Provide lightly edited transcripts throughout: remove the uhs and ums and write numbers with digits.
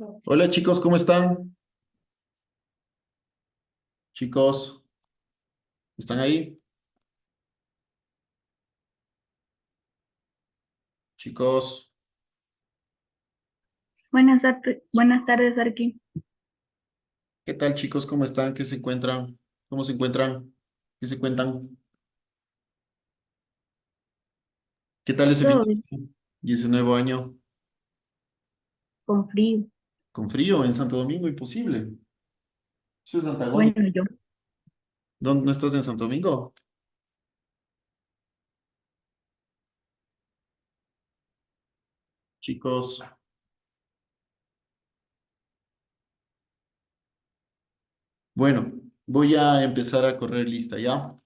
Hola chicos, ¿cómo están? Chicos, ¿están ahí? Chicos, Buenas tardes, Arqui. ¿qué tal chicos? ¿Cómo están? ¿Qué se encuentran? ¿Cómo se encuentran? ¿Qué se cuentan? ¿Qué tal ese fin Todo de bien, semana y ese nuevo año? con frío. ¿Con frío en Santo Domingo? Imposible. Eso es antagónico. Bueno, yo, ¿Dónde no estás en Santo Domingo? Chicos, bueno, voy a empezar a correr lista, ¿ya?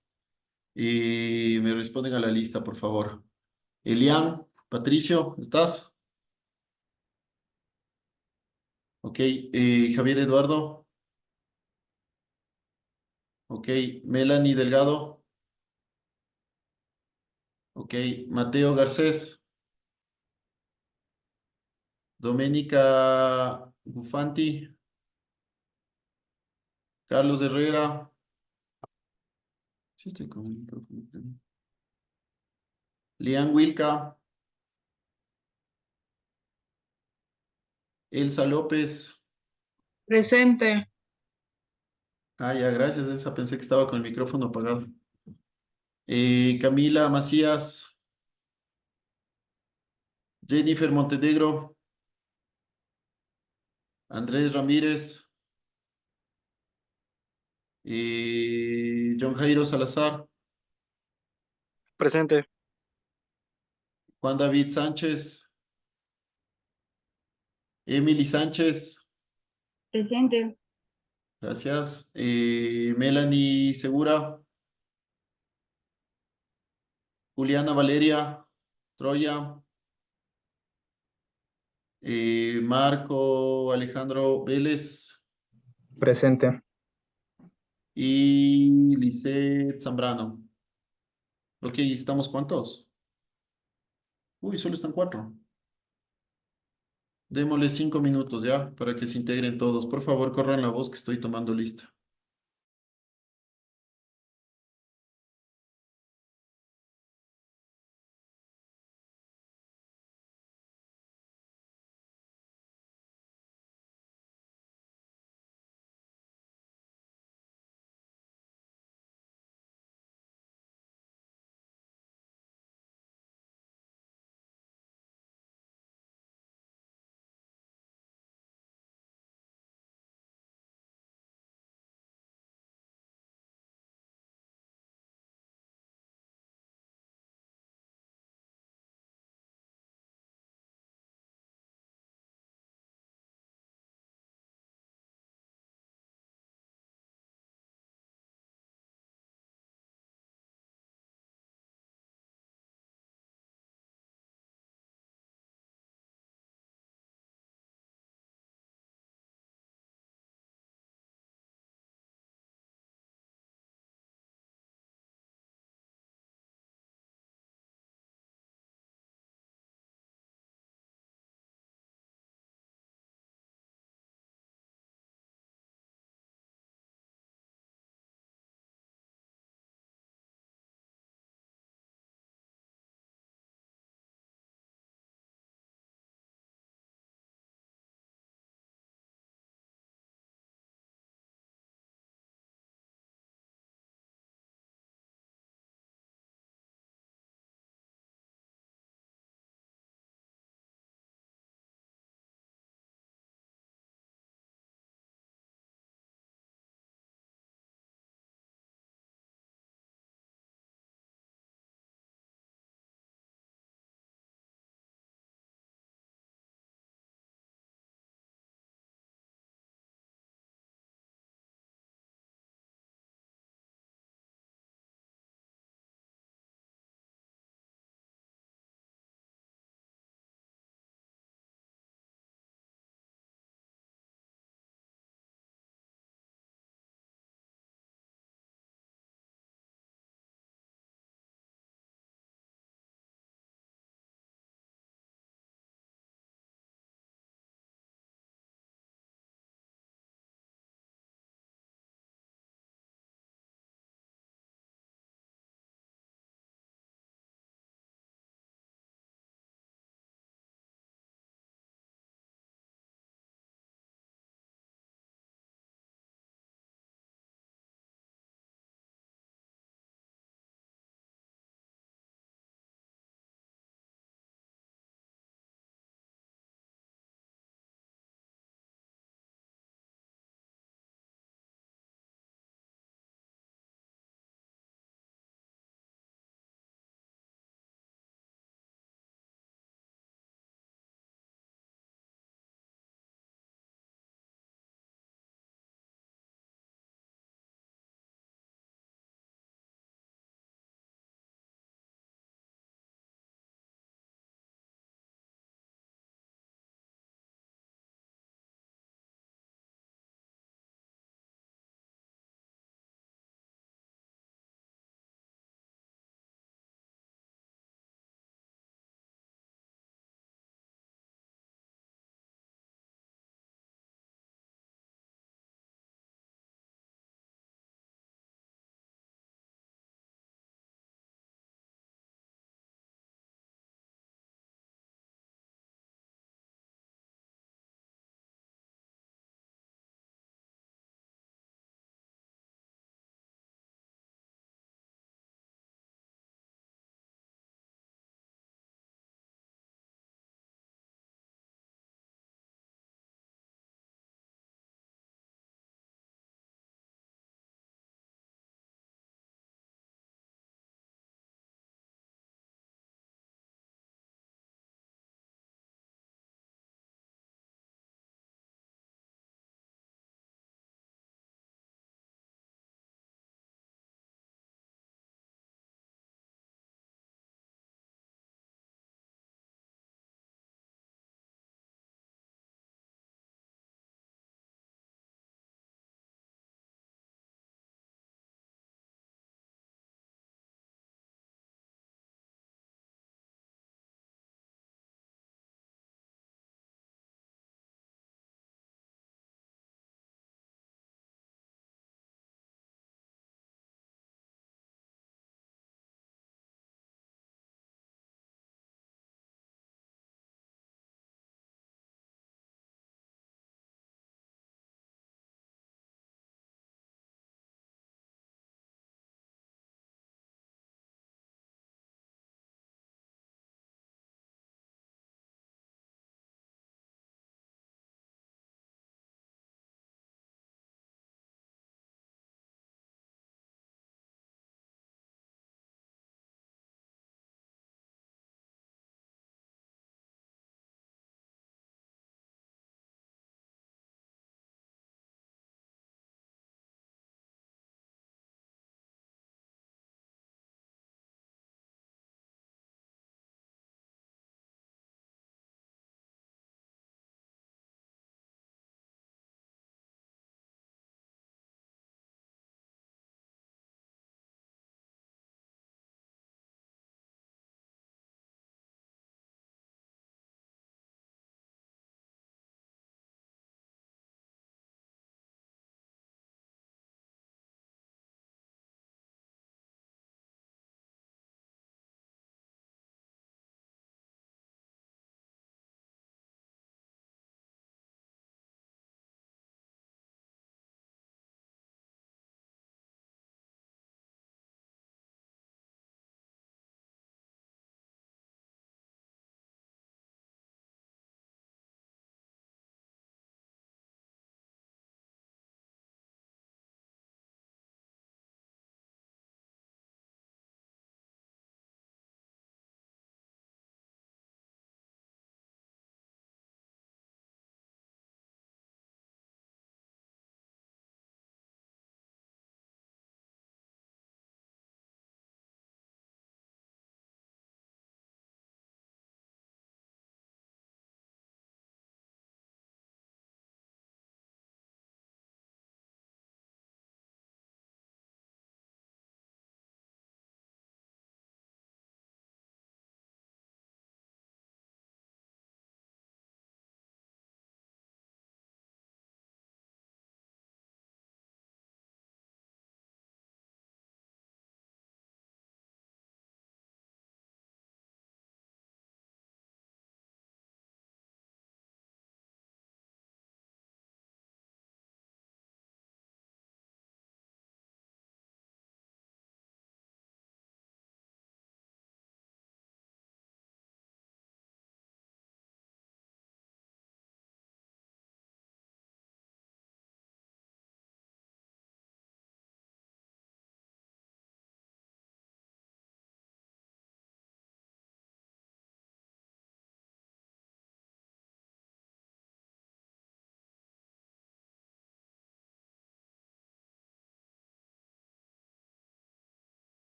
Y me responden a la lista, por favor. Elian, Patricio, ¿estás? Ok, Javier Eduardo, ok, Melanie Delgado. Ok, Mateo Garcés, Doménica Bufanti, Carlos Herrera, sí estoy con el micrófono, creo. Lian Wilca, Elsa López. Presente. Ah, ya, gracias, Elsa, pensé que estaba con el micrófono apagado. Camila Macías, Jennifer Montenegro, Andrés Ramírez, John Jairo Salazar, Presente. Juan David Sánchez, Emily Sánchez, presente. gracias. Melanie Segura, Juliana Valeria, Troya, Marco Alejandro Vélez Presente. y Lisette Zambrano. Ok, ¿estamos cuántos? Uy, solo están cuatro. Démosle 5 minutos ya para que se integren todos. Por favor, corran la voz que estoy tomando lista.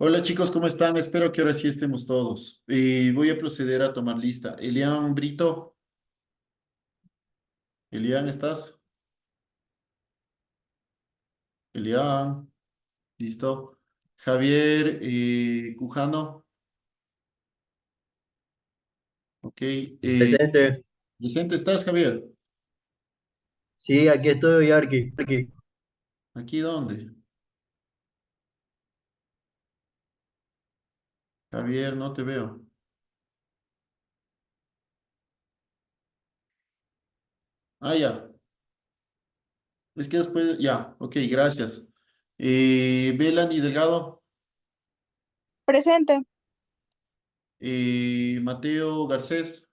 Hola chicos, ¿cómo están? Espero que ahora sí estemos todos. Voy a proceder a tomar lista. Elian Brito, Elian, ¿estás? Elian, listo. Javier Cujano, ok. Presente. ¿Presente estás, Javier? Sí, aquí estoy, Arqui. ¿Aquí dónde? Javier, no te veo. Ah, ya. Es que después, ya, ok, gracias. Melanie Delgado, Presente. Mateo Garcés,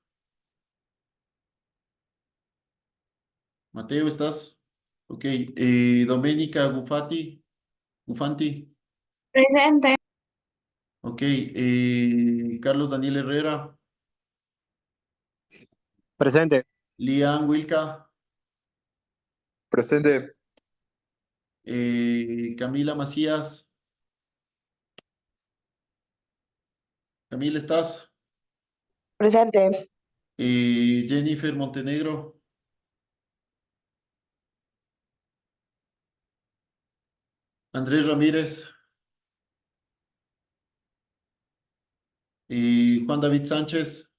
Mateo, ¿estás? Ok. Doménica Gufanti, Presente. ok. Carlos Daniel Herrera, Presente. Lian Wilca, Presente. Camila Macías, Camila, ¿estás? Presente. Jennifer Montenegro, Andrés Ramírez, Juan David Sánchez,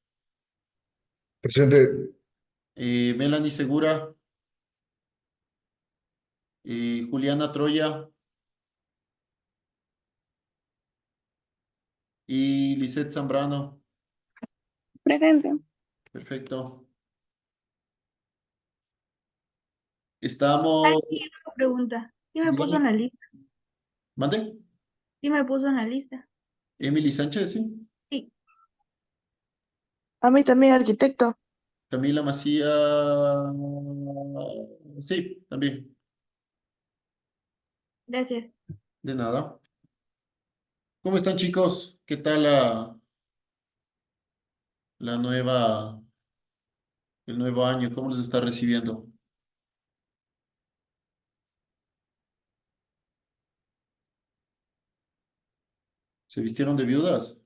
Presente. Melanie Segura, Juliana Troya y Lisette Zambrano. Presente. Perfecto. Ay, Estamos, sí, una pregunta. ¿Sí me puso dígame, en la lista? mande. ¿Sí me puso en la lista? Emily Sánchez, sí. Sí, A mí también, arquitecto. Camila Macías, sí, también. gracias. De nada. ¿Cómo están, chicos? ¿Qué tal la nueva, el nuevo año? ¿Cómo les está recibiendo? ¿Se vistieron de viudas?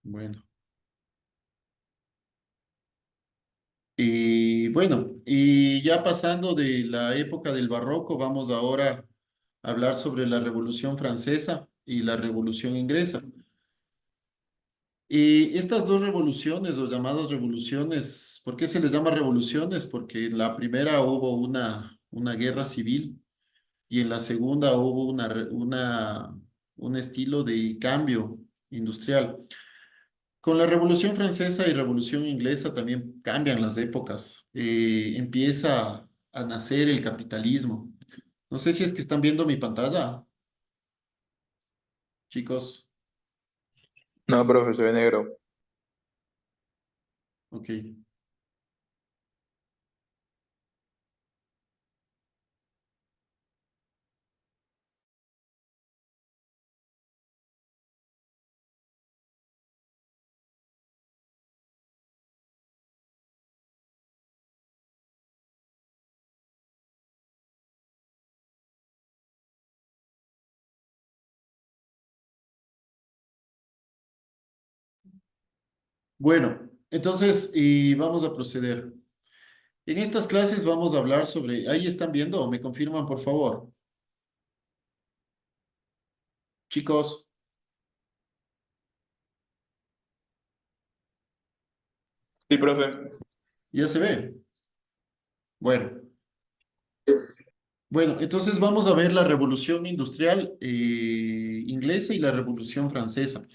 Bueno. Y bueno, y ya pasando de la época del barroco, vamos ahora a hablar sobre la Revolución Francesa y la Revolución Inglesa. Y estas dos revoluciones, o llamadas revoluciones, ¿por qué se les llama revoluciones? Porque en la primera hubo una guerra civil y en la segunda hubo un estilo de cambio industrial. Con la Revolución Francesa y Revolución Inglesa también cambian las épocas. Empieza a nacer el capitalismo. No sé si es que están viendo mi pantalla, chicos. No, profe, se ve negro. Ok. Bueno, entonces vamos a proceder. En estas clases vamos a hablar sobre, ¿ahí están viendo? ¿Me confirman, por favor? Chicos, Sí, profe. ¿ya se ve? Bueno, bueno, entonces vamos a ver la Revolución Industrial inglesa y la Revolución Francesa.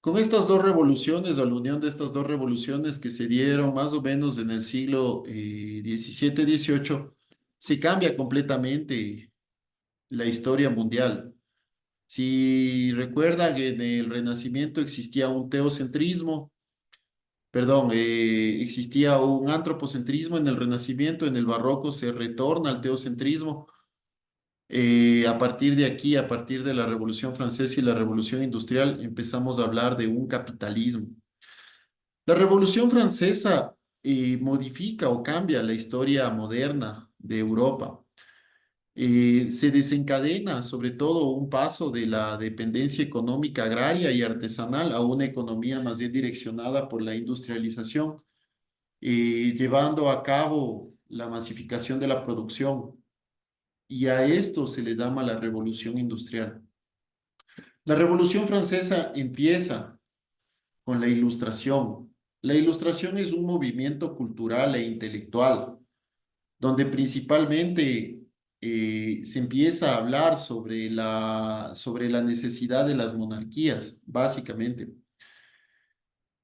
Con estas dos revoluciones, o la unión de estas dos revoluciones que se dieron más o menos en el siglo XVII-XVIII, se cambia completamente la historia mundial. Si recuerdan, en el Renacimiento existía un teocentrismo, perdón, existía un antropocentrismo en el Renacimiento, en el Barroco se retorna al teocentrismo. A partir de aquí, a partir de la Revolución Francesa y la Revolución Industrial, empezamos a hablar de un capitalismo. La Revolución Francesa modifica o cambia la historia moderna de Europa. Se desencadena sobre todo un paso de la dependencia económica agraria y artesanal a una economía más bien direccionada por la industrialización, llevando a cabo la masificación de la producción. Y a esto se le llama la revolución industrial. La Revolución Francesa empieza con la Ilustración. La Ilustración es un movimiento cultural e intelectual donde principalmente se empieza a hablar sobre la necesidad de las monarquías, básicamente.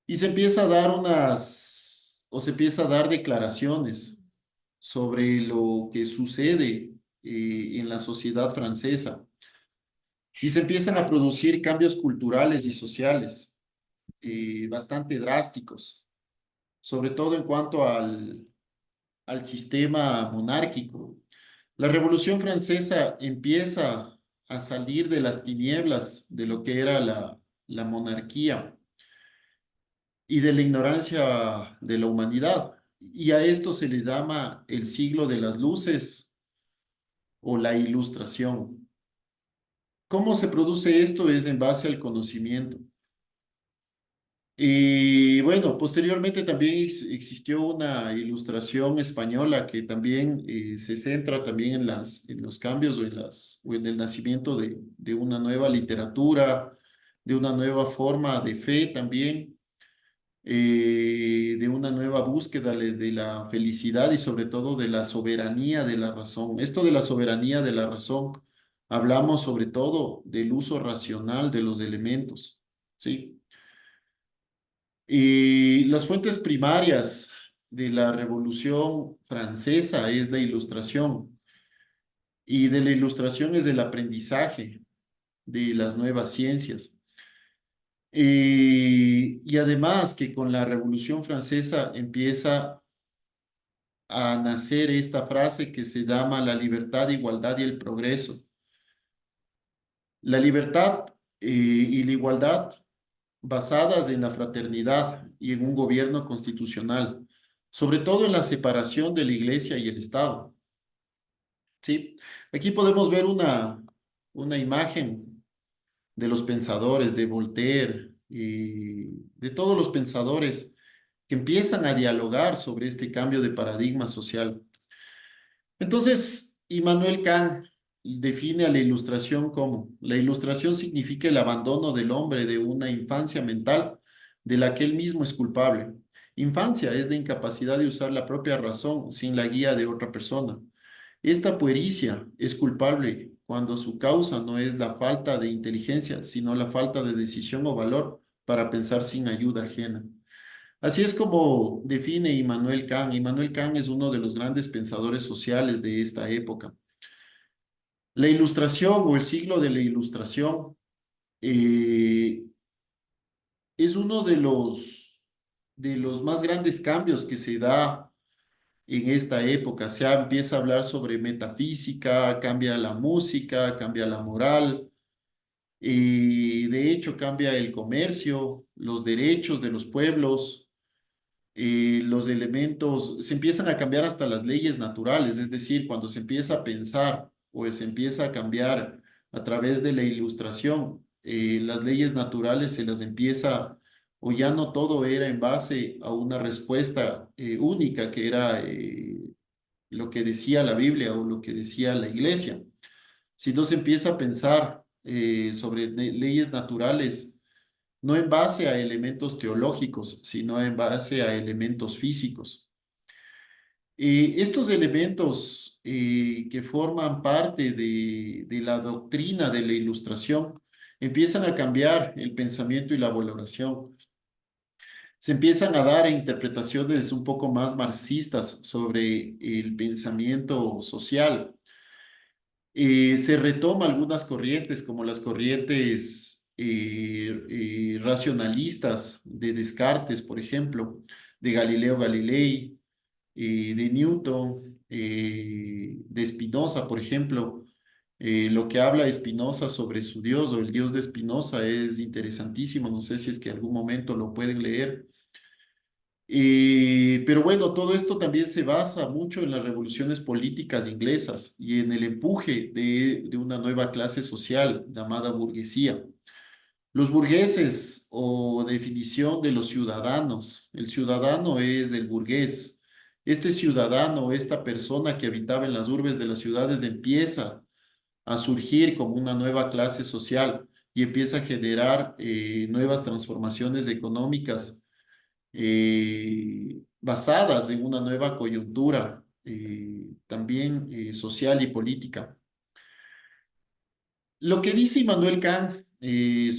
Y se empieza a dar se empieza a dar declaraciones sobre lo que sucede en la sociedad francesa. Y se empiezan a producir cambios culturales y sociales bastante drásticos, sobre todo en cuanto al sistema monárquico. La Revolución Francesa empieza a salir de las tinieblas de lo que era la monarquía y de la ignorancia de la humanidad. Y a esto se le llama el siglo de las luces o la ilustración. ¿Cómo se produce esto? Es en base al conocimiento. Y bueno, posteriormente también existió una ilustración española que también se centra también en los cambios o en el nacimiento de una nueva literatura, de una nueva forma de fe también, de una nueva búsqueda de la felicidad y sobre todo de la soberanía de la razón. Esto de la soberanía de la razón, hablamos sobre todo del uso racional de los elementos, ¿sí? Y las fuentes primarias de la Revolución Francesa es la Ilustración, y de la Ilustración es el aprendizaje de las nuevas ciencias. Y además que con la Revolución Francesa empieza a nacer esta frase que se llama la libertad, igualdad y el progreso. La libertad y la igualdad basadas en la fraternidad y en un gobierno constitucional, sobre todo en la separación de la iglesia y el Estado. ¿Sí? Aquí podemos ver una imagen de los pensadores, de Voltaire y de todos los pensadores que empiezan a dialogar sobre este cambio de paradigma social. Entonces, Immanuel Kant define a la ilustración como: la ilustración significa el abandono del hombre de una infancia mental de la que él mismo es culpable. Infancia es la incapacidad de usar la propia razón sin la guía de otra persona. Esta puericia es culpable cuando su causa no es la falta de inteligencia, sino la falta de decisión o valor para pensar sin ayuda ajena. Así es como define Immanuel Kant. Immanuel Kant es uno de los grandes pensadores sociales de esta época. La Ilustración o el siglo de la Ilustración eh, es uno de los más grandes cambios que se da en esta época. Se empieza a hablar sobre metafísica, cambia la música, cambia la moral, de hecho cambia el comercio, los derechos de los pueblos, los elementos, se empiezan a cambiar hasta las leyes naturales, es decir, cuando se empieza a pensar o se empieza a cambiar a través de la ilustración, las leyes naturales se las empieza, o ya no todo era en base a una respuesta única, que era lo que decía la Biblia o lo que decía la iglesia, sino se empieza a pensar sobre leyes naturales no en base a elementos teológicos, sino en base a elementos físicos. Estos elementos que forman parte de la doctrina de la Ilustración empiezan a cambiar el pensamiento y la valoración. Se empiezan a dar interpretaciones un poco más marxistas sobre el pensamiento social. Se retoma algunas corrientes, como las corrientes racionalistas de Descartes, por ejemplo, de Galileo Galilei, de Newton, de Spinoza, por ejemplo. Lo que habla Spinoza sobre su Dios o el Dios de Spinoza es interesantísimo. No sé si es que algún momento lo pueden leer. Pero bueno, todo esto también se basa mucho en las revoluciones políticas inglesas y en el empuje de una nueva clase social llamada burguesía. Los burgueses o definición de los ciudadanos. El ciudadano es el burgués. Este ciudadano, esta persona que habitaba en las urbes de las ciudades empieza a surgir como una nueva clase social y empieza a generar nuevas transformaciones económicas basadas en una nueva coyuntura también social y política. Lo que dice Immanuel Kant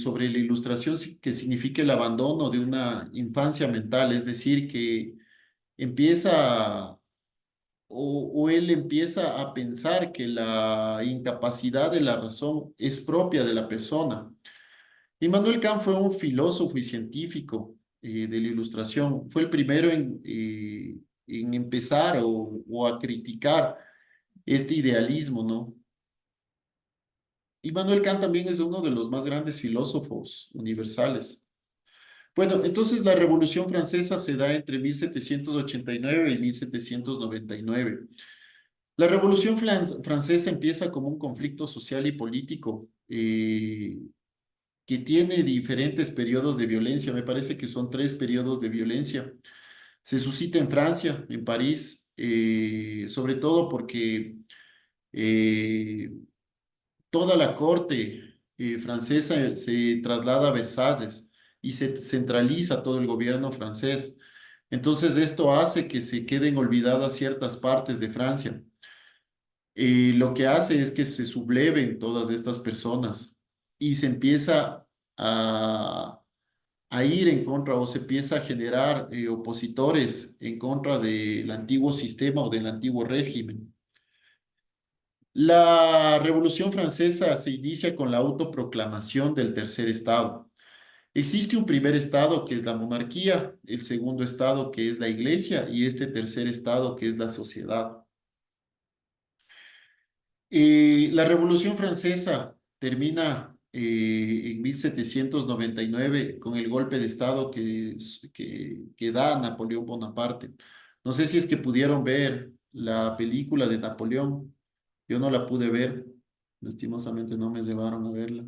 sobre la ilustración que significa el abandono de una infancia mental, es decir, que empieza o él empieza a pensar que la incapacidad de la razón es propia de la persona. Immanuel Kant fue un filósofo y científico de la Ilustración. Fue el primero en empezar o a criticar este idealismo, ¿no? Immanuel Kant también es uno de los más grandes filósofos universales. Bueno, entonces la Revolución Francesa se da entre 1789 y 1799. La Revolución Francesa empieza como un conflicto social y político que tiene diferentes periodos de violencia. Me parece que son 3 periodos de violencia. Se suscita en Francia, en París, sobre todo porque eh, toda la corte francesa se traslada a Versalles y se centraliza todo el gobierno francés. Entonces esto hace que se queden olvidadas ciertas partes de Francia. Lo que hace es que se subleven todas estas personas y se empieza a, a ir en contra o se empieza a generar opositores en contra del antiguo sistema o del antiguo régimen. La Revolución Francesa se inicia con la autoproclamación del tercer estado. Existe un primer estado que es la monarquía, el segundo estado que es la iglesia y este tercer estado que es la sociedad. La Revolución Francesa termina en 1799 con el golpe de estado que da Napoleón Bonaparte. No sé si es que pudieron ver la película de Napoleón. Yo no la pude ver, lastimosamente no me llevaron a verla.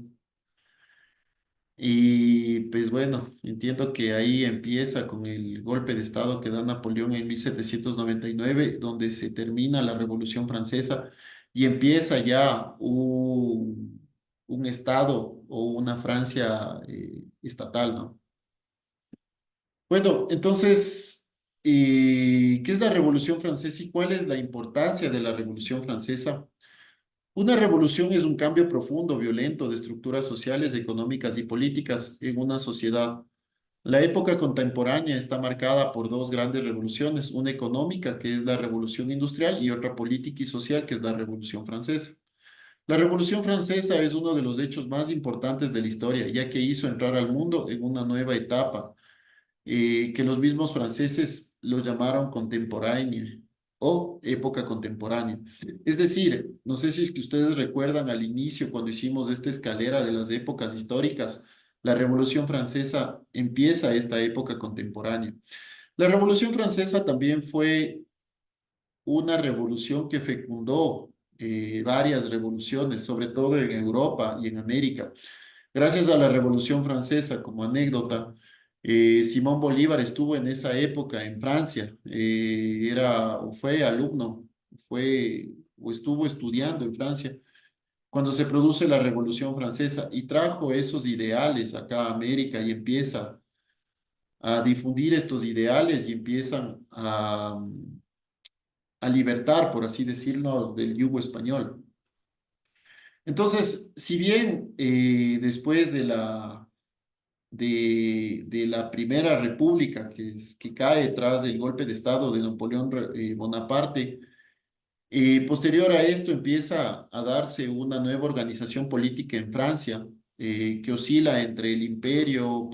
Y pues bueno, entiendo que ahí empieza con el golpe de estado que da Napoleón en 1799, donde se termina la Revolución Francesa y empieza ya un estado o una Francia estatal, ¿no? Bueno, entonces, ¿qué es la Revolución Francesa y cuál es la importancia de la Revolución Francesa? Una revolución es un cambio profundo, violento de estructuras sociales, económicas y políticas en una sociedad. La época contemporánea está marcada por 2 grandes revoluciones, una económica, que es la revolución industrial, y otra política y social, que es la Revolución Francesa. La Revolución Francesa es uno de los hechos más importantes de la historia, ya que hizo entrar al mundo en una nueva etapa que los mismos franceses lo llamaron contemporánea o época contemporánea. Es decir, no sé si es que ustedes recuerdan al inicio, cuando hicimos esta escalera de las épocas históricas, la Revolución Francesa empieza esta época contemporánea. La Revolución Francesa también fue una revolución que fecundó varias revoluciones, sobre todo en Europa y en América. Gracias a la Revolución Francesa, como anécdota, Simón Bolívar estuvo en esa época en Francia, era o fue alumno, fue o estuvo estudiando en Francia cuando se produce la Revolución Francesa y trajo esos ideales acá a América y empieza a difundir estos ideales y empiezan a libertar, por así decirlo, del yugo español. Entonces, si bien después de la Primera República, que cae tras el golpe de Estado de Napoleón Bonaparte, posterior a esto empieza a darse una nueva organización política en Francia, que oscila entre el imperio,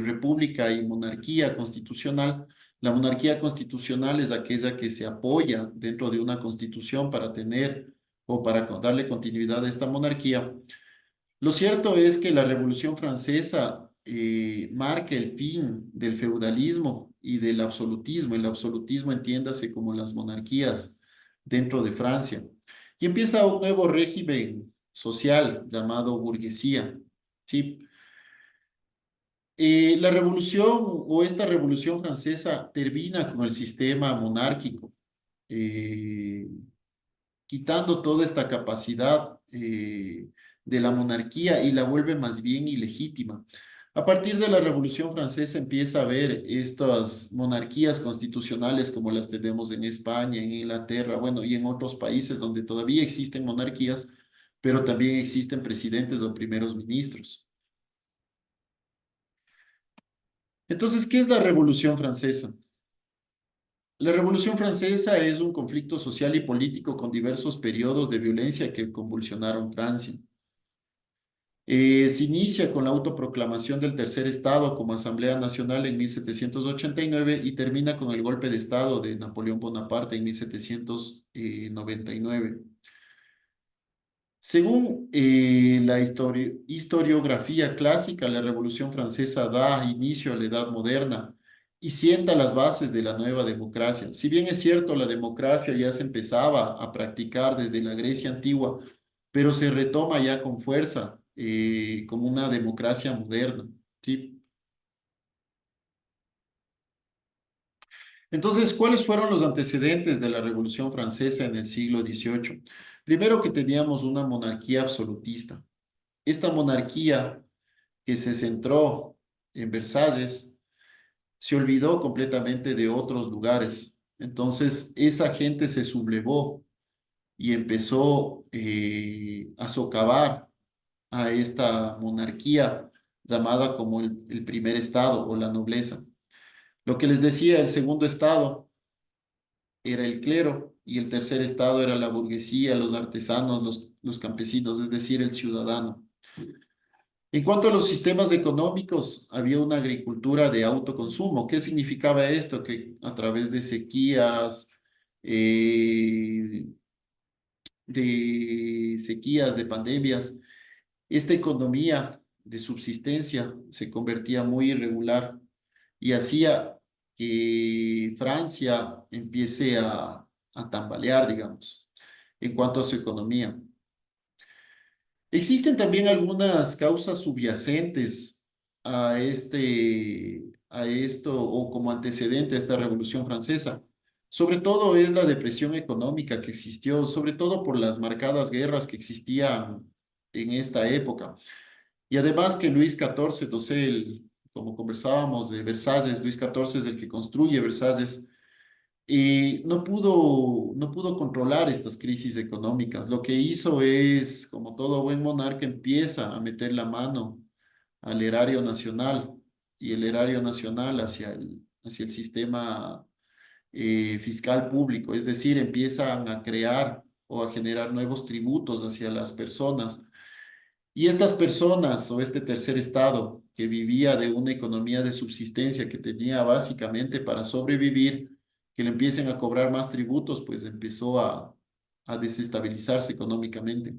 república y monarquía constitucional. La monarquía constitucional es aquella que se apoya dentro de una constitución para tener o para darle continuidad a esta monarquía. Lo cierto es que la Revolución Francesa marca el fin del feudalismo y del absolutismo. El absolutismo entiéndase como las monarquías dentro de Francia. Y empieza un nuevo régimen social llamado burguesía, ¿sí? La revolución o esta revolución francesa termina con el sistema monárquico, eh, quitando toda esta capacidad de la monarquía y la vuelve más bien ilegítima. A partir de la Revolución Francesa empieza a haber estas monarquías constitucionales como las tenemos en España, en Inglaterra, bueno, y en otros países donde todavía existen monarquías, pero también existen presidentes o primeros ministros. Entonces, ¿qué es la Revolución Francesa? La Revolución Francesa es un conflicto social y político con diversos periodos de violencia que convulsionaron Francia. Se inicia con la autoproclamación del Tercer Estado como Asamblea Nacional en 1789 y termina con el golpe de Estado de Napoleón Bonaparte en 1799. Según la historiografía clásica, la Revolución Francesa da inicio a la Edad Moderna y sienta las bases de la nueva democracia. Si bien es cierto, la democracia ya se empezaba a practicar desde la Grecia antigua, pero se retoma ya con fuerza como una democracia moderna, ¿sí? Entonces, ¿cuáles fueron los antecedentes de la Revolución Francesa en el siglo XVIII? Primero que teníamos una monarquía absolutista. Esta monarquía que se centró en Versalles se olvidó completamente de otros lugares. Entonces, esa gente se sublevó y empezó a socavar a esta monarquía llamada como el primer estado o la nobleza. Lo que les decía, el segundo estado era el clero y el tercer estado era la burguesía, los artesanos, los campesinos, es decir, el ciudadano. En cuanto a los sistemas económicos, había una agricultura de autoconsumo. ¿Qué significaba esto? Que a través de sequías, eh, de pandemias, esta economía de subsistencia se convertía muy irregular y hacía que Francia empiece a tambalear, digamos, en cuanto a su economía. Existen también algunas causas subyacentes a esto o como antecedente a esta Revolución Francesa. Sobre todo es la depresión económica que existió, sobre todo por las marcadas guerras que existían en esta época. Y además que Luis XIV, entonces, como conversábamos de Versalles, Luis XIV es el que construye Versalles, y no pudo controlar estas crisis económicas. Lo que hizo es, como todo buen monarca, empieza a meter la mano al erario nacional y el erario nacional hacia el sistema fiscal público, es decir, empiezan a crear o a generar nuevos tributos hacia las personas. Y estas personas o este tercer estado que vivía de una economía de subsistencia que tenía básicamente para sobrevivir, que le empiecen a cobrar más tributos, pues empezó a desestabilizarse económicamente.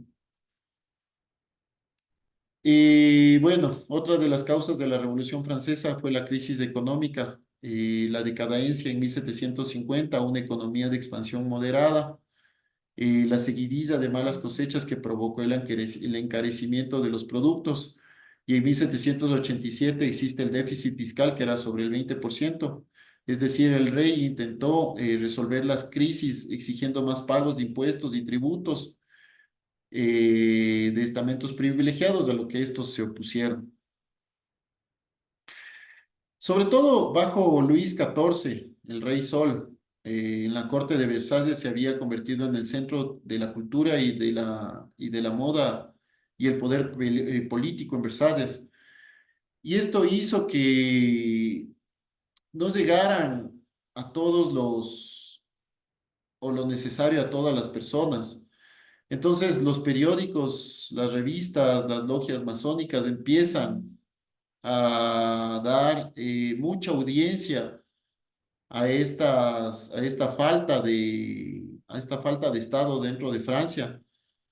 Y bueno, otra de las causas de la Revolución Francesa fue la crisis económica, la decadencia en 1750, una economía de expansión moderada, la seguidilla de malas cosechas que provocó el encarecimiento de los productos. Y en 1787 existe el déficit fiscal que era sobre el 20%. Es decir, el rey intentó resolver las crisis exigiendo más pagos de impuestos y tributos de estamentos privilegiados, a lo que estos se opusieron. Sobre todo bajo Luis XIV, el rey Sol, en la corte de Versalles se había convertido en el centro de la cultura y de la moda y el poder político en Versalles. Y esto hizo que no llegaran a todos o lo necesario a todas las personas. Entonces los periódicos, las revistas, las logias masónicas empiezan a dar mucha audiencia a esta falta de Estado dentro de Francia,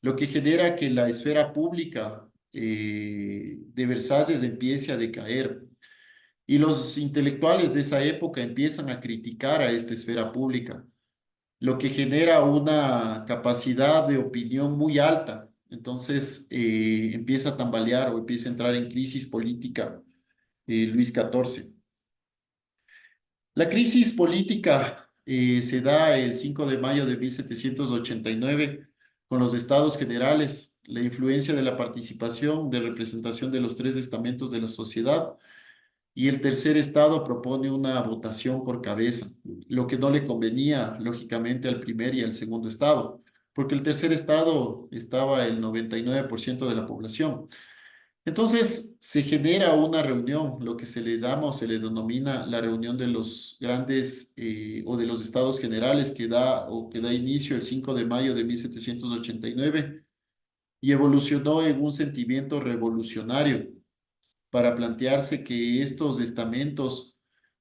lo que genera que la esfera pública de Versalles empiece a decaer. Y los intelectuales de esa época empiezan a criticar a esta esfera pública, lo que genera una capacidad de opinión muy alta. Entonces empieza a tambalear o empieza a entrar en crisis política Luis XIV. La crisis política se da el 5 de mayo de 1789 con los Estados Generales, la influencia de la participación de representación de los tres estamentos de la sociedad, y el tercer estado propone una votación por cabeza, lo que no le convenía, lógicamente, al primer y al segundo estado, porque el tercer estado estaba el 99% de la población. Entonces se genera una reunión, lo que se les llama o se le denomina la reunión de los grandes o de los estados generales que da inicio el 5 de mayo de 1789 y evolucionó en un sentimiento revolucionario para plantearse que estos estamentos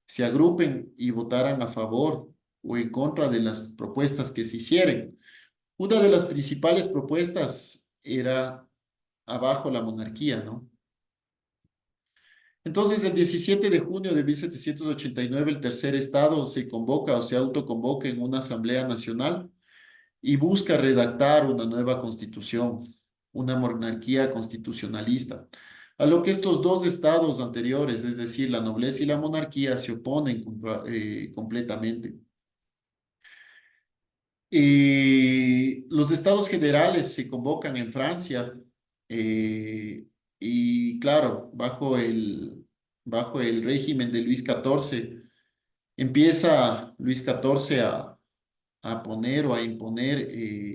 se agrupen y votaran a favor o en contra de las propuestas que se hicieren. Una de las principales propuestas era abajo la monarquía, ¿no? Entonces, el 17 de junio de 1789, el tercer estado se convoca o se autoconvoca en una asamblea nacional y busca redactar una nueva constitución, una monarquía constitucionalista, a lo que estos dos estados anteriores, es decir, la nobleza y la monarquía, se oponen completamente. Los estados generales se convocan en Francia eh, y claro, bajo el régimen de Luis XIV, empieza Luis XIV a poner o a imponer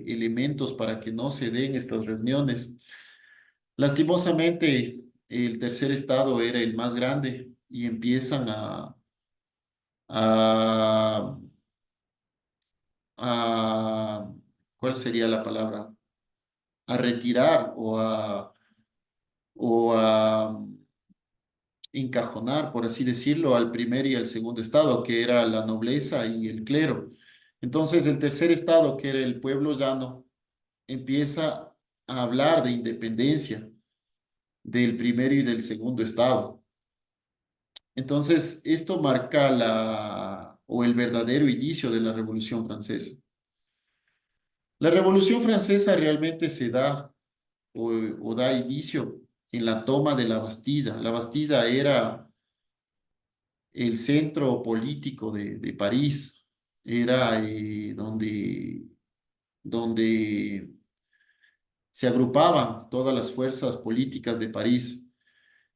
elementos para que no se den estas reuniones. Lastimosamente, el tercer estado era el más grande y empiezan a, a ¿cuál sería la palabra? A retirar o a encajonar, por así decirlo, al primer y al segundo estado, que era la nobleza y el clero. Entonces, el tercer estado, que era el pueblo llano, empieza a hablar de independencia del primero y del segundo estado. Entonces, esto marca o el verdadero inicio de la Revolución Francesa. La Revolución Francesa realmente se da o da inicio en la toma de la Bastilla. La Bastilla era el centro político de París, era donde se agrupaban todas las fuerzas políticas de París.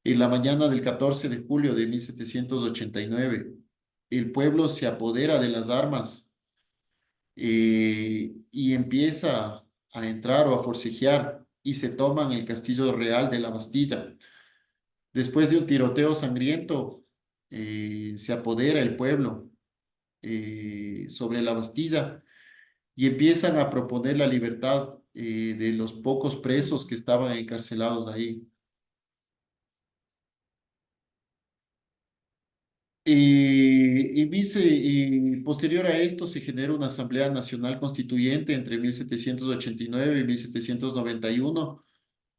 En la mañana del 14 de julio de 1789, el pueblo se apodera de las armas y empieza a entrar o a forcejear y se toman el castillo real de la Bastilla. Después de un tiroteo sangriento, se apodera el pueblo sobre la Bastilla y empiezan a proponer la libertad de los pocos presos que estaban encarcelados ahí. Y posterior a esto se genera una Asamblea Nacional Constituyente entre 1789 y 1791,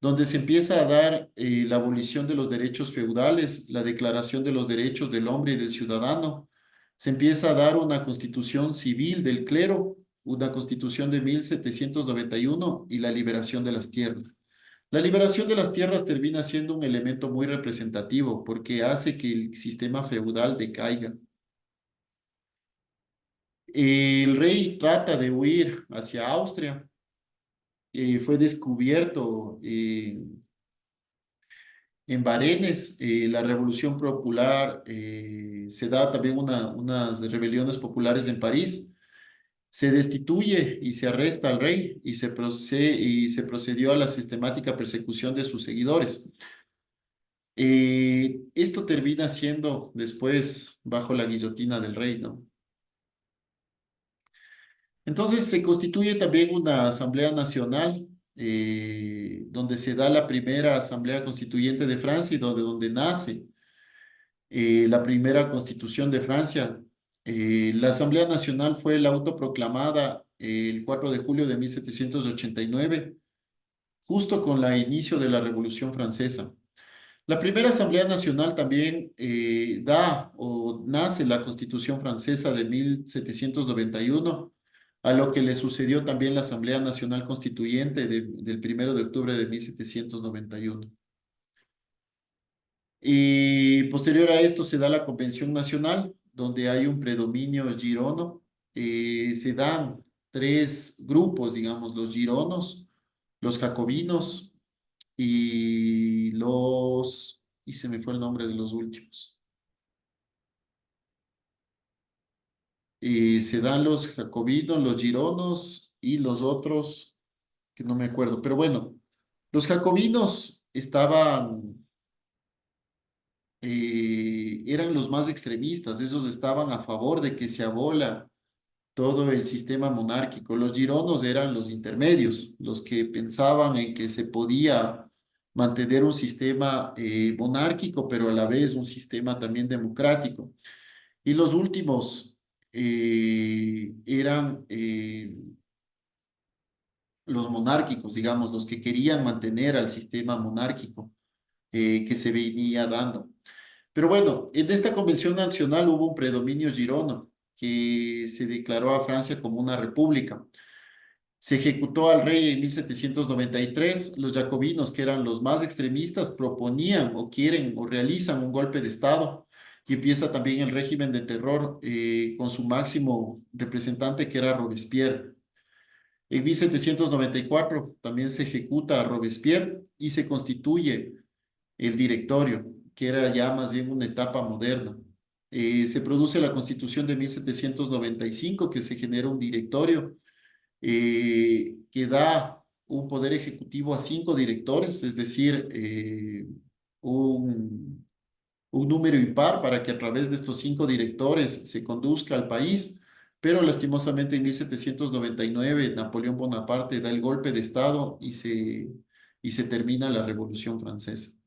donde se empieza a dar la abolición de los derechos feudales, la Declaración de los Derechos del Hombre y del Ciudadano. Se empieza a dar una constitución civil del clero, una constitución de 1791 y la liberación de las tierras. La liberación de las tierras termina siendo un elemento muy representativo porque hace que el sistema feudal decaiga. El rey trata de huir hacia Austria. Fue descubierto en Varennes. La Revolución Popular, se da también unas rebeliones populares en París. Se destituye y se arresta al rey y se procedió a la sistemática persecución de sus seguidores. Esto termina siendo después bajo la guillotina del rey, ¿no? Entonces se constituye también una Asamblea Nacional, donde se da la primera Asamblea Constituyente de Francia y donde nace la primera Constitución de Francia. La Asamblea Nacional fue la autoproclamada el 4 de julio de 1789, justo con el inicio de la Revolución Francesa. La primera Asamblea Nacional también da o nace la Constitución Francesa de 1791, a lo que le sucedió también la Asamblea Nacional Constituyente del 1 de octubre de 1791. Y posterior a esto se da la Convención Nacional, donde hay un predominio girono. Se dan tres grupos, digamos, los gironos, los jacobinos y se me fue el nombre de los últimos. Se dan los jacobinos, los gironos y los otros, que no me acuerdo. Pero bueno, los jacobinos eran los más extremistas, esos estaban a favor de que se abola todo el sistema monárquico. Los gironos eran los intermedios, los que pensaban en que se podía mantener un sistema monárquico, pero a la vez un sistema también democrático. Y los últimos eran los monárquicos, digamos, los que querían mantener al sistema monárquico que se venía dando. Pero bueno, en esta convención nacional hubo un predominio girono que se declaró a Francia como una república. Se ejecutó al rey en 1793. Los jacobinos, que eran los más extremistas, proponían o quieren o realizan un golpe de Estado y empieza también el régimen de terror con su máximo representante que era Robespierre. En 1794 también se ejecuta a Robespierre y se constituye el directorio, que era ya más bien una etapa moderna. Se produce la Constitución de 1795, que se genera un directorio que da un poder ejecutivo a 5 directores, es decir, un, un número impar para que a través de estos 5 directores se conduzca al país, pero lastimosamente en 1799 Napoleón Bonaparte da el golpe de Estado y se termina la Revolución Francesa.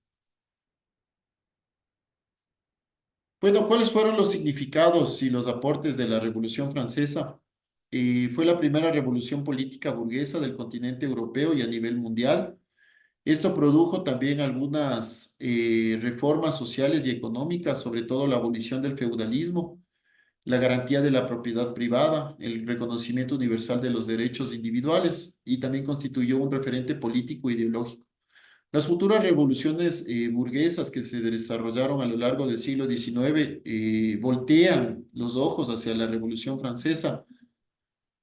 Bueno, ¿cuáles fueron los significados y los aportes de la Revolución Francesa? Fue la primera revolución política burguesa del continente europeo y a nivel mundial. Esto produjo también algunas reformas sociales y económicas, sobre todo la abolición del feudalismo, la garantía de la propiedad privada, el reconocimiento universal de los derechos individuales y también constituyó un referente político e ideológico. Las futuras revoluciones burguesas que se desarrollaron a lo largo del siglo XIX voltean los ojos hacia la Revolución Francesa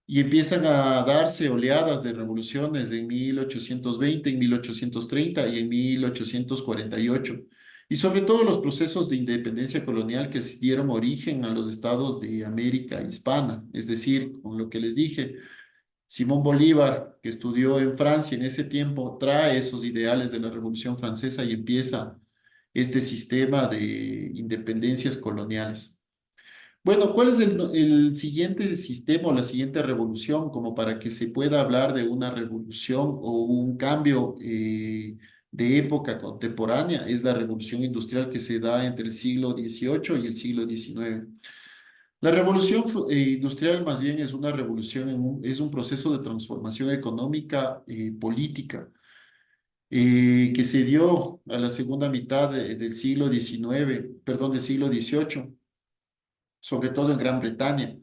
y empiezan a darse oleadas de revoluciones en 1820, en 1830 y en 1848. Y sobre todo los procesos de independencia colonial que dieron origen a los estados de América hispana, es decir, con lo que les dije, Simón Bolívar, que estudió en Francia en ese tiempo, trae esos ideales de la Revolución Francesa y empieza este sistema de independencias coloniales. Bueno, ¿cuál es el siguiente sistema o la siguiente revolución como para que se pueda hablar de una revolución o un cambio de época contemporánea? Es la revolución industrial que se da entre el siglo XVIII y el siglo XIX. La revolución industrial más bien es una revolución, es un proceso de transformación económica, política, que se dio a la segunda mitad del siglo XIX, perdón, del siglo XVIII, sobre todo en Gran Bretaña,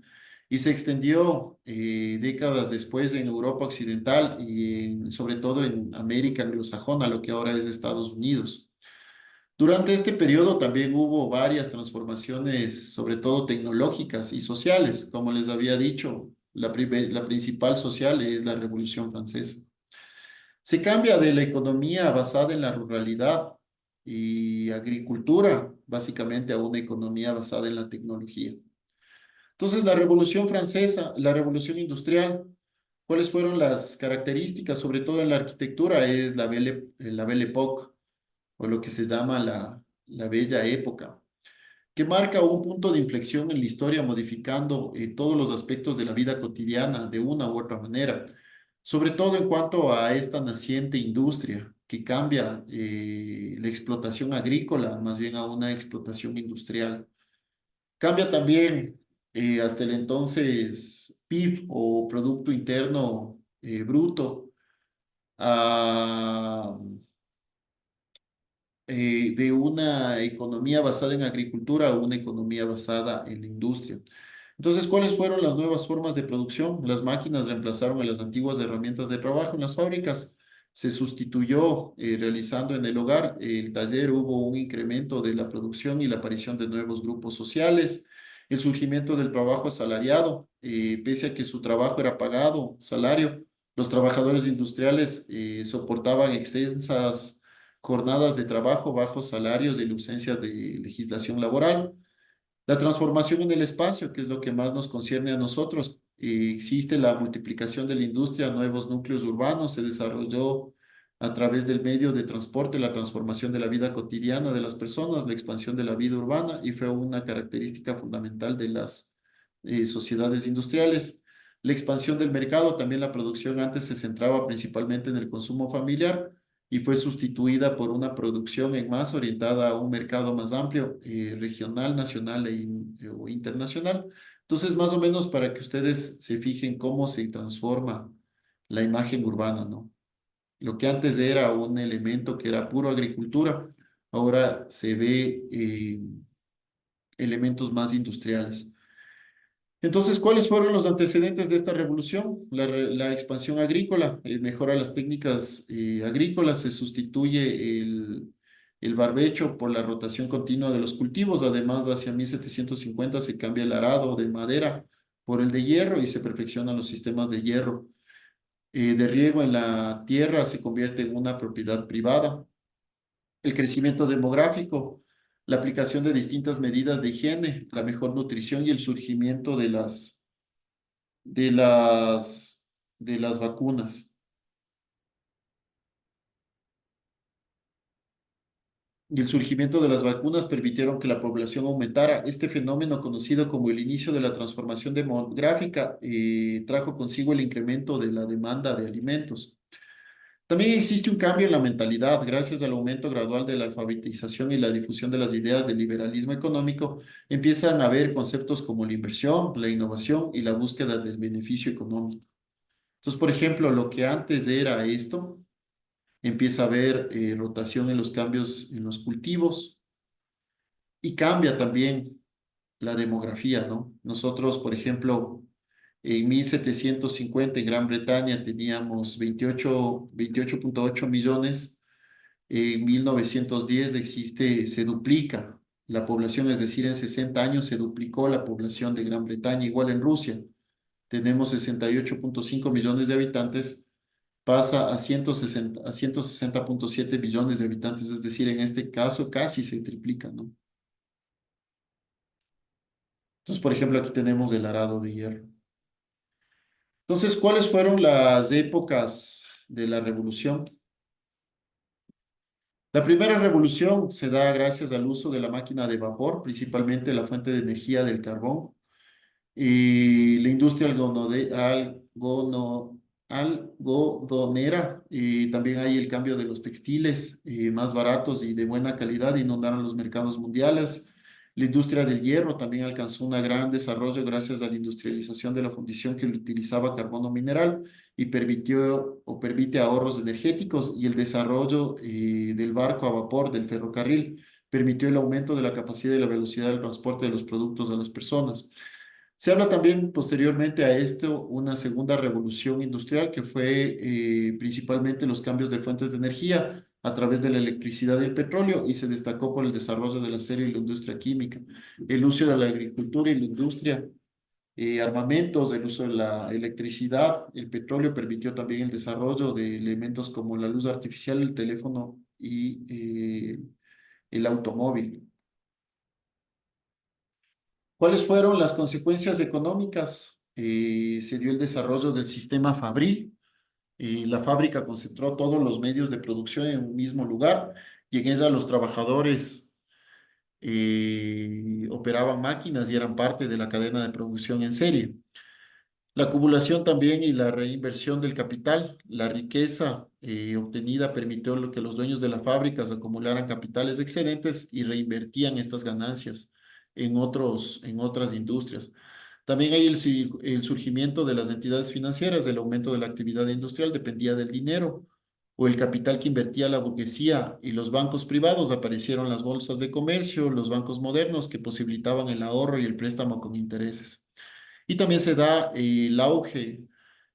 y se extendió décadas después en Europa Occidental y sobre todo en América anglosajona, lo que ahora es Estados Unidos. Durante este periodo también hubo varias transformaciones, sobre todo tecnológicas y sociales. Como les había dicho, la principal social es la Revolución Francesa. Se cambia de la economía basada en la ruralidad y agricultura, básicamente, a una economía basada en la tecnología. Entonces, la Revolución Francesa, la Revolución Industrial, ¿cuáles fueron las características? Sobre todo en la arquitectura, es la Belle Époque, o lo que se llama la Bella Época, que marca un punto de inflexión en la historia, modificando todos los aspectos de la vida cotidiana de una u otra manera, sobre todo en cuanto a esta naciente industria que cambia la explotación agrícola más bien a una explotación industrial. Cambia también hasta el entonces PIB o Producto Interno Bruto a de una economía basada en agricultura a una economía basada en la industria. Entonces, ¿cuáles fueron las nuevas formas de producción? Las máquinas reemplazaron a las antiguas herramientas de trabajo en las fábricas. Se sustituyó realizando en el hogar el taller, hubo un incremento de la producción y la aparición de nuevos grupos sociales, el surgimiento del trabajo asalariado, pese a que su trabajo era pagado, salario, los trabajadores industriales soportaban extensas jornadas de trabajo, bajos salarios y la ausencia de legislación laboral. La transformación en el espacio, que es lo que más nos concierne a nosotros. Existe la multiplicación de la industria, nuevos núcleos urbanos, se desarrolló a través del medio de transporte la transformación de la vida cotidiana de las personas, la expansión de la vida urbana y fue una característica fundamental de las sociedades industriales. La expansión del mercado, también la producción antes se centraba principalmente en el consumo familiar y fue sustituida por una producción en masa orientada a un mercado más amplio, regional, nacional o internacional. Entonces, más o menos para que ustedes se fijen cómo se transforma la imagen urbana, ¿no? Lo que antes era un elemento que era puro agricultura, ahora se ve elementos más industriales. Entonces, ¿cuáles fueron los antecedentes de esta revolución? La expansión agrícola, mejora las técnicas agrícolas, se sustituye el barbecho por la rotación continua de los cultivos. Además, hacia 1750 se cambia el arado de madera por el de hierro y se perfeccionan los sistemas de hierro. De riego en la tierra se convierte en una propiedad privada. El crecimiento demográfico, la aplicación de distintas medidas de higiene, la mejor nutrición y el surgimiento de las, de las vacunas. Y el surgimiento de las vacunas permitieron que la población aumentara. Este fenómeno, conocido como el inicio de la transformación demográfica, trajo consigo el incremento de la demanda de alimentos. También existe un cambio en la mentalidad gracias al aumento gradual de la alfabetización y la difusión de las ideas del liberalismo económico. Empiezan a haber conceptos como la inversión, la innovación y la búsqueda del beneficio económico. Entonces, por ejemplo, lo que antes era esto, empieza a haber rotación en los cambios en los cultivos y cambia también la demografía, ¿no? Nosotros, por ejemplo, en 1750 en Gran Bretaña teníamos 28.8 millones. En 1910 se duplica la población, es decir, en 60 años se duplicó la población de Gran Bretaña. Igual en Rusia, tenemos 68.5 millones de habitantes, pasa a 160.7 millones de habitantes, es decir, en este caso casi se triplica, ¿no? Entonces, por ejemplo, aquí tenemos el arado de hierro. Entonces, ¿cuáles fueron las épocas de la revolución? La primera revolución se da gracias al uso de la máquina de vapor, principalmente la fuente de energía del carbón, y la industria algodonera, y también hay el cambio de los textiles más baratos y de buena calidad, inundaron los mercados mundiales. La industria del hierro también alcanzó un gran desarrollo gracias a la industrialización de la fundición que utilizaba carbono mineral y permite ahorros energéticos y el desarrollo del barco a vapor, del ferrocarril, permitió el aumento de la capacidad y la velocidad del transporte de los productos a las personas. Se habla también posteriormente a esto una segunda revolución industrial que fue principalmente los cambios de fuentes de energía a través de la electricidad y el petróleo y se destacó por el desarrollo del acero y la industria química, el uso de la agricultura y la industria, armamentos, el uso de la electricidad, el petróleo permitió también el desarrollo de elementos como la luz artificial, el teléfono y el automóvil. ¿Cuáles fueron las consecuencias económicas? Se dio el desarrollo del sistema fabril. La fábrica concentró todos los medios de producción en un mismo lugar y en ella los trabajadores operaban máquinas y eran parte de la cadena de producción en serie. La acumulación también y la reinversión del capital, la riqueza obtenida permitió que los dueños de las fábricas acumularan capitales excedentes y reinvertían estas ganancias en otras industrias. También hay el surgimiento de las entidades financieras, el aumento de la actividad industrial dependía del dinero. o el capital que invertía la burguesía y los bancos privados, aparecieron las bolsas de comercio, los bancos modernos que posibilitaban el ahorro y el préstamo con intereses. Y también se da el auge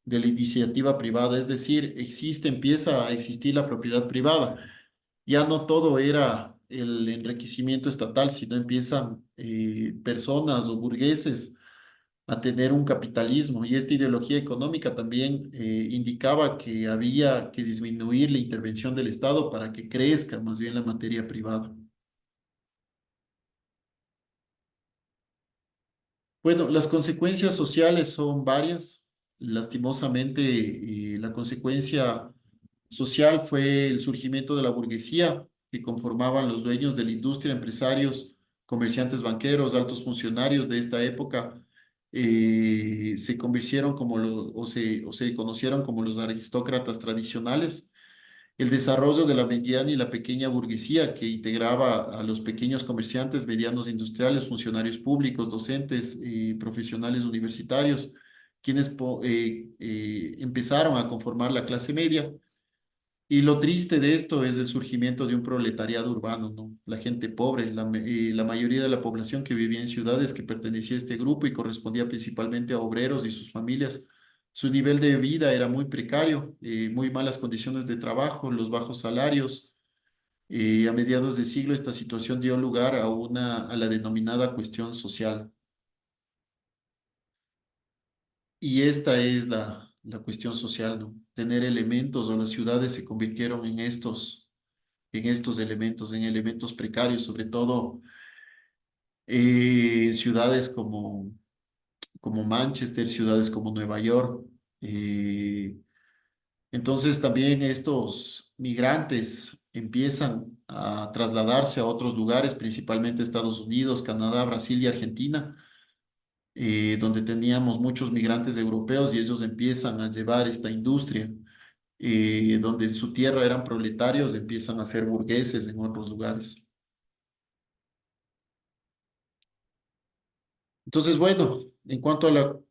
de la iniciativa privada, es decir, empieza a existir la propiedad privada. Ya no todo era el enriquecimiento estatal, sino empiezan personas o burgueses a tener un capitalismo. Y esta ideología económica también indicaba que había que disminuir la intervención del Estado para que crezca más bien la materia privada. Bueno, las consecuencias sociales son varias. Lastimosamente, la consecuencia social fue el surgimiento de la burguesía, que conformaban los dueños de la industria, empresarios, comerciantes banqueros, altos funcionarios de esta época, se convirtieron como o se conocieron como los aristócratas tradicionales. El desarrollo de la mediana y la pequeña burguesía que integraba a los pequeños comerciantes, medianos industriales, funcionarios públicos, docentes, profesionales universitarios, quienes empezaron a conformar la clase media. Y lo triste de esto es el surgimiento de un proletariado urbano, ¿no? La gente pobre, la mayoría de la población que vivía en ciudades que pertenecía a este grupo y correspondía principalmente a obreros y sus familias. Su nivel de vida era muy precario, muy malas condiciones de trabajo, los bajos salarios. A mediados de siglo esta situación dio lugar a la denominada cuestión social. Y esta es la cuestión social, ¿no? Tener elementos o las ciudades se convirtieron en estos elementos, en elementos precarios, sobre todo ciudades como Manchester, ciudades como Nueva York. eh, entonces también estos migrantes empiezan a trasladarse a otros lugares, principalmente Estados Unidos, Canadá, Brasil y Argentina, donde teníamos muchos migrantes europeos y ellos empiezan a llevar esta industria, donde en su tierra eran proletarios, empiezan a ser burgueses en otros lugares. Entonces, bueno, en cuanto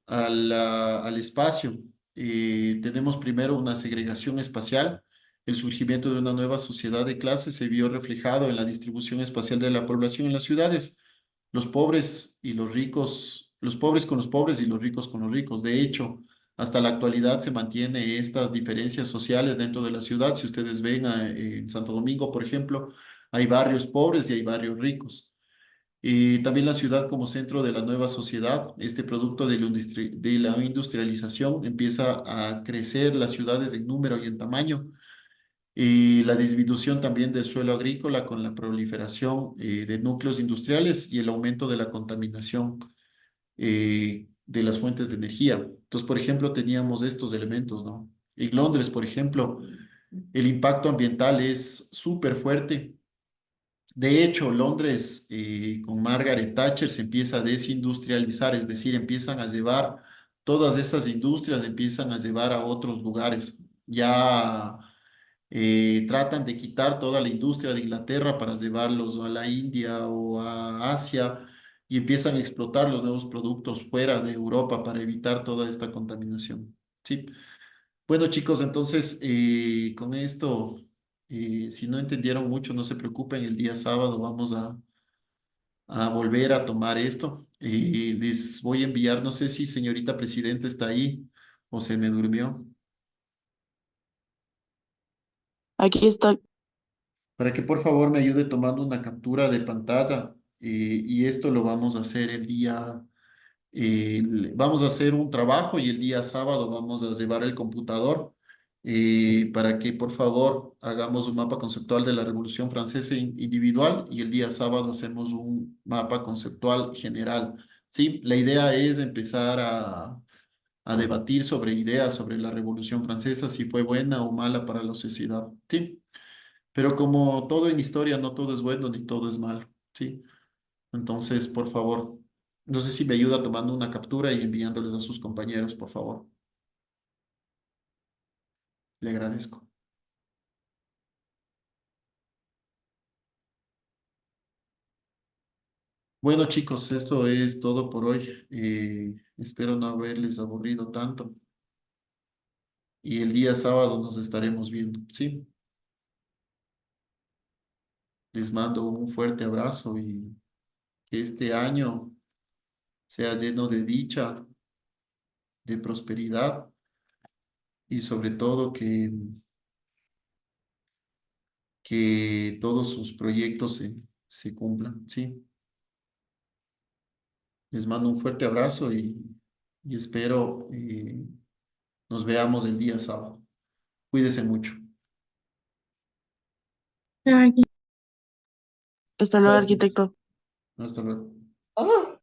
al espacio, tenemos primero una segregación espacial. El surgimiento de una nueva sociedad de clases se vio reflejado en la distribución espacial de la población en las ciudades. Los pobres y los ricos, los pobres con los pobres y los ricos con los ricos. De hecho, hasta la actualidad se mantiene estas diferencias sociales dentro de la ciudad. Si ustedes ven en Santo Domingo, por ejemplo, hay barrios pobres y hay barrios ricos. Y también la ciudad como centro de la nueva sociedad, este producto de la industrialización empieza a crecer las ciudades en número y en tamaño. Y la disminución también del suelo agrícola con la proliferación de núcleos industriales y el aumento de la contaminación de las fuentes de energía. Entonces, por ejemplo, teníamos estos elementos, ¿no? En Londres, por ejemplo, el impacto ambiental es súper fuerte. De hecho, Londres con Margaret Thatcher se empieza a desindustrializar, es decir, empiezan a llevar todas esas industrias, empiezan a llevar a otros lugares. Ya tratan de quitar toda la industria de Inglaterra para llevarlos a la India o a Asia y empiezan a explotar los nuevos productos fuera de Europa para evitar toda esta contaminación. Sí. Bueno, chicos, entonces con esto, si no entendieron mucho, no se preocupen, el día sábado vamos a volver a tomar esto. Les voy a enviar, no sé si señorita presidenta está ahí o se me durmió, Aquí estoy. para que por favor me ayude tomando una captura de pantalla y esto lo vamos a hacer vamos a hacer un trabajo y el día sábado vamos a llevar el computador para que por favor hagamos un mapa conceptual de la Revolución Francesa individual y el día sábado hacemos un mapa conceptual general. Sí, la idea es empezar a debatir sobre ideas sobre la Revolución Francesa, si fue buena o mala para la sociedad. Sí, pero como todo en historia, no todo es bueno ni todo es malo. Sí. Entonces, por favor, no sé si me ayuda tomando una captura y enviándoles a sus compañeros, por favor. Le agradezco. Bueno, chicos, eso es todo por hoy. Espero no haberles aburrido tanto. y el día sábado nos estaremos viendo, ¿sí? Les mando un fuerte abrazo y que este año sea lleno de dicha, de prosperidad y sobre todo que todos sus proyectos se cumplan, ¿sí? Les mando un fuerte abrazo y espero nos veamos el día sábado. Cuídense mucho. Hasta luego, arquitecto. Hasta luego. Ah.